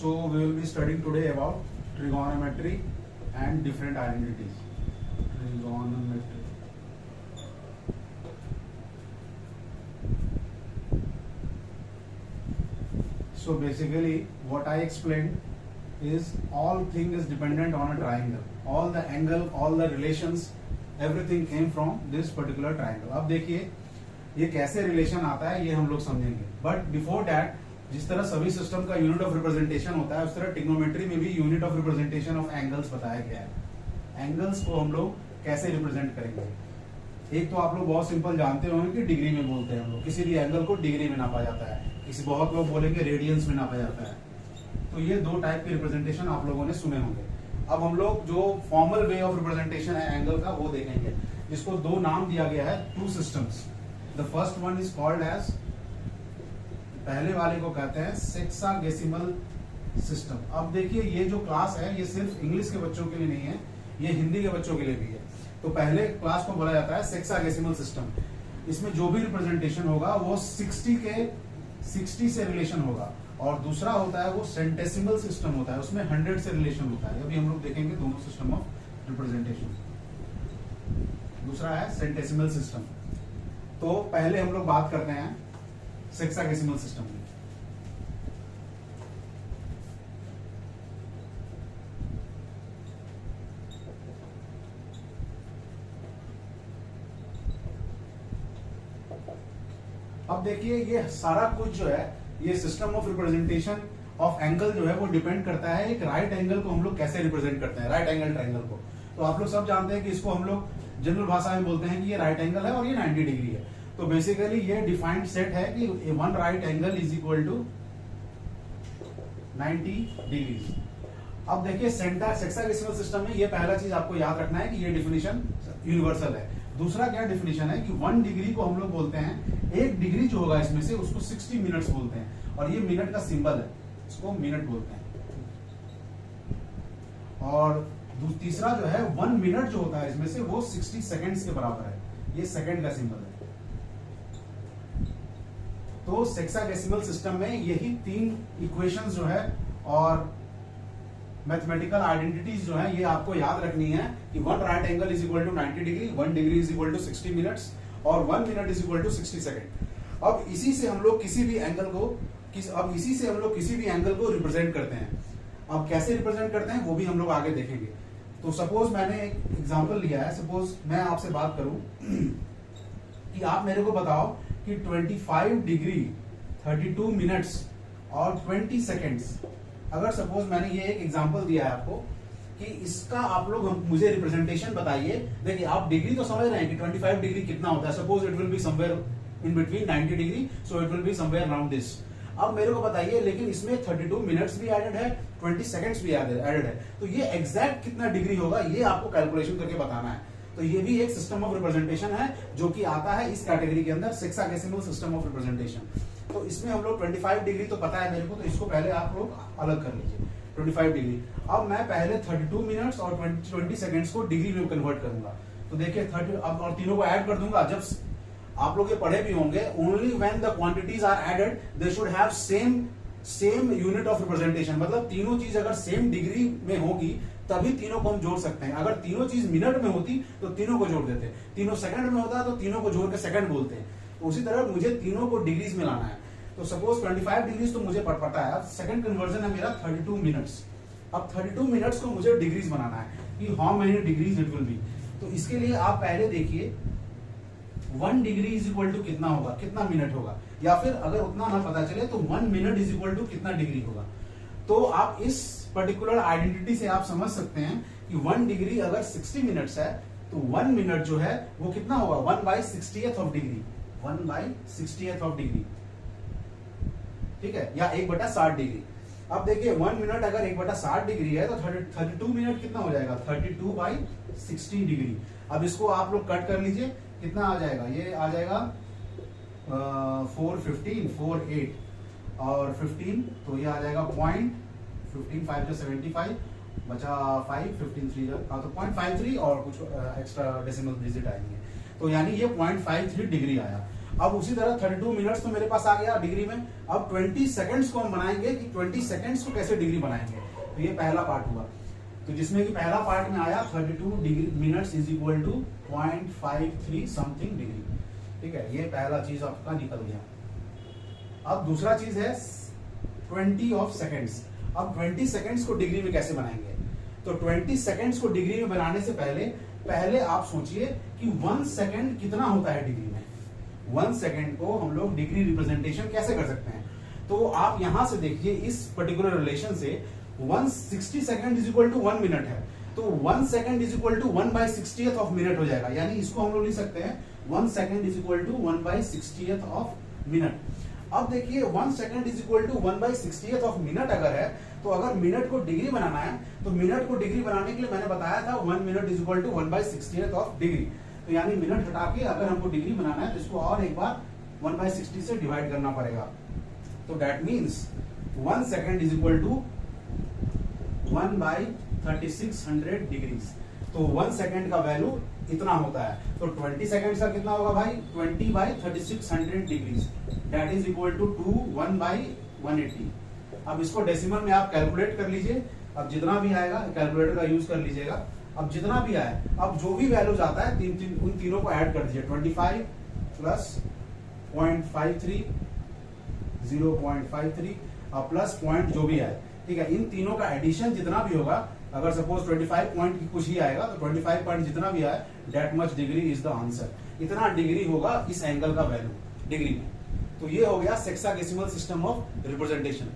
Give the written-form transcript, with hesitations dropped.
So we will be studying today about trigonometry and different identities. Trigonometry. So basically what I explained is all thing is dependent on a triangle. All the angle, all the relations, everything came from this particular triangle. अब देखिए ये कैसे relation आता है ये हम लोग समझेंगे. बट बिफोर दैट, जिस तरह सभी सिस्टम का यूनिट ऑफ रिप्रेजेंटेशन होता है उस तरह ट्रिग्नोमेट्री में भी unit of representation of angles बताया गया है. एंगल्स को हम लोग कैसे रिप्रेजेंट करेंगे. एक तो आप लोग बहुत सिंपल जानते होंगे कि डिग्री में बोलते हैं हम लोग. किसी भी एंगल को डिग्री में नापा जाता है. किसी बहुत लोग बोलेंगे रेडियंस में नापा जाता है. तो ये दो टाइप के रिप्रेजेंटेशन आप लोगों ने सुने होंगे. अब हम लोग जो फॉर्मल वे ऑफ रिप्रेजेंटेशन है एंगल का वो देखेंगे, जिसको दो नाम दिया गया है, two systems. The first one is called as, पहले वाले को कहते हैं सेक्साडेसिमल सिस्टम. अब देखिए ये जो क्लास है ये सिर्फ इंग्लिश के बच्चों के लिए नहीं है, ये हिंदी के बच्चों के लिए भी है. तो पहले क्लास को बोला जाता है सेक्साडेसिमल सिस्टम. इसमें जो भी रिप्रेजेंटेशन होगा वो 60 से रिलेशन होगा. और दूसरा होता है वो सेंटेसिमल सिस्टम होता है, उसमें 100 से रिलेशन होता है. अभी हम लोग देखेंगे दोनों सिस्टम ऑफ रिप्रेजेंटेशन. दूसरा है सेंटेसिमल सिस्टम. तो पहले हम लोग बात करते हैं सेक्साडेसिमल सिस्टम की. अब देखिए ये सारा कुछ जो है ये system of representation of angle जो है वो डिपेंड करता है एक राइट एंगल को हम लोग कैसे रिप्रेजेंट करते हैं, राइट एंगल ट्रायंगल को. तो आप लोग सब जानते हैं कि इसको हम लोग जनरल भाषा में बोलते हैं कि ये राइट एंगल है और ये 90 डिग्री है. तो बेसिकली ये डिफाइंड सेट है कि one right angle is equal to 90 degree. अब देखिए सेक्साडेसिमल सिस्टम में ये पहला चीज आपको याद रखना है कि ये डिफिनेशन यूनिवर्सल है. दूसरा क्या डिफिनेशन है कि 1 डिग्री को हम लोग बोलते हैं, 1 डिग्री जो होगा इसमें से उसको 60 मिनट्स बोलते हैं. और ये मिनट का सिंबल है, इसको मिनट बोलते हैं. और तीसरा जो है 1 मिनट जो होता है इसमें से वो 60 सेकेंड्स के बराबर है. ये सेकेंड का सिंबल है. तो सेक्साडेसिमल सिस्टम में यही 3 इक्वेशंस जो है और मैथमेटिकल आइडेंटिटीज जो है ये आपको याद रखनी है कि 1 right angle is equal to 90 degree, 1 degree is equal to 60 minutes और 1 minute is equal to 60 second. अब इसी से हम लोग किसी भी एंगल को रिप्रेजेंट करते हैं. अब कैसे रिप्रेजेंट करते हैं वो भी हम लोग आगे देखेंगे. तो सपोज मैंने एक एग्जांपल लिया है. सपोज मैं आपसे बात करूं कि आप मेरे को बताओ कि 25 डिग्री 32 मिनट्स और 20 सेकेंड्स. अगर सपोज मैंने ये एक एग्जांपल दिया है आपको कि इसका आप लोग मुझे रिप्रेजेंटेशन बताइए. देखिए आप डिग्री तो समझ रहे हैं कि 25 डिग्री कितना होता है. Suppose it will be somewhere in between 90 degree, so it will be somewhere around this. अब मेरे को बताइए लेकिन इसमें 32 मिनट्स भी एडेड है, 20 सेकंड्स भी एडेड है. तो ये एग्जैक्ट कितना डिग्री होगा ये आपको कैलकुलेशन करके बताना है. तो ये भी एक सिस्टम ऑफ रिप्रेजेंटेशन है जो कि आता है इस कैटेगरी के अंदर, सेक्साडेसिमल सिस्टम ऑफ रिप्रेजेंटेशन. तो इसमें हम लोग 25 डिग्री तो पता है मेरे को, तो इसको पहले आप लोग अलग कर लीजिए 25 डिग्री. अब मैं पहले 32 मिनट्स और 20 सेकंड्स को डिग्री में कन्वर्ट करूंगा. तो देखिए 30 अब और तीनों को ऐड कर दूंगा. जब आप लोग ये पढ़े भी होंगे, only when the quantities are added they should have same unit of representation. मतलब तीनों चीज अगर सेम डिग्री में होगी तभी तीनों को हम जोड़ सकते हैं. अगर तीनों चीज मिनट में होती तो तीनों को जोड़ देते. तीनों सेकंड में होता तो तीनों को जोड़ के सेकंड बोलते हैं. तो उसी तरह मुझे तीनों को डिग्रीज में लाना है. तो सपोज 25 डिग्रीज तो मुझे पता है. अब सेकंड कन्वर्जन है मेरा 32 मिनट्स. अब 32 मिनट्स को मुझे डिग्रीज बनाना है कि how many degrees it will be. तो इसके लिए आप पहले देखिए 1 डिग्री इज इक्वल टू कितना होगा, कितना मिनट होगा. या फिर अगर उतना ना पता चले तो 1 मिनट इज इक्वल टू कितना डिग्री होगा. तो आप इस पर्टिकुलर आइडेंटिटी से आप समझ सकते हैं कि 1 डिग्री अगर 60 मिनट्स है तो 1 मिनट जो है वो कितना होगा, 1/60th of degree. 1/60th of degree, ठीक है, या 1/60 डिग्री. अब देखिए 1 मिनट अगर 1/60 डिग्री है तो 32 मिनट कितना हो जाएगा, 32/60 डिग्री. अब इसको आप लोग कट कर लीजिए, कितना आ जाएगा, ये आ जाएगा 415 48 और 15, तो ये आ जाएगा 0.15 5 जो 75 बचा 5 15 3 तो 0.53 और कुछ एक्स्ट्रा डेसिमल डिजिट आएंगे. तो यानी ये 0.53 डिग्री आया. अब उसी तरह 32 मिनट्स तो मेरे पास आ गया डिग्री में। अब 20 सेकंड्स को हम बनाएंगे कि 20 सेकंड्स को कैसे डिग्री बनाएंगे। तो ये पहला पार्ट हुआ, तो जिसमें कि पहला पार्ट में आया 32 degree minutes is equal to 0.53 something degree. ठीक है, ये पहला चीज आपका निकल गया। अब दूसरा चीज है 20 ऑफ सेकंड्स। अब 20 सेकंड्स को डिग्री में कैसे बनाएंगे। तो 20 सेकंड्स को डिग्री में बनाने से पहले आप सोचिए कि 1 सेकंड कितना होता है डिग्री में। 1 सेकंड को हम लोग डिग्री रिप्रेजेंटेशन कैसे कर सकते हैं। तो आप यहां से देखिए, इस पर्टिकुलर रिलेशन से 160 second is equal to 1 minute है, तो 1 second is equal to 1/60th of minute हो जाएगा। यानी इसको हम लोग लिख सकते हैं 1 second is equal to 1/60th of minute. अब देखिए 1 second is equal to 1/60th of minute अगर है, तो अगर मिनट को डिग्री बनाना है, तो मिनट को डिग्री बनाने के लिए मैंने बताया था 1 minute is equal to 1/60th of degree. तो यानी मिनट हटा के अगर हमको डिग्री बनाना है तो इसको और एक बार 1/60 से डिवाइड करना पड़ेगा। तो that means 1 second is equal to 1/3600 degrees. तो 1 सेकंड का वैल्यू इतना होता है। तो 20 सेकंड का कितना होगा भाई, 20/3600 degrees, that is equal to 1/180। अब इसको डेसिमल में आप कैलकुलेट कर लीजिए। अब जितना भी आएगा कैलकुलेटर का यूज कर लीजिएगा। अब जितना भी आए, अब जो भी वैल्यूज आता है उन तीनों को ऐड कर दीजिए। 25 प्लस 0.53 0.53 और प्लस पॉइंट जो भी आए, ठीक है, इन तीनों का एडिशन जितना भी होगा, अगर सपोज 25 पॉइंट की कुछ ही आएगा तो 25 पॉइंट जितना भी आए, that much degree is the answer. इतना डिग्री होगा इस एंगल का वैल्यू डिग्री में। तो ये हो गया सेक्साडेसिमल सिस्टम ऑफ रिप्रेजेंटेशन।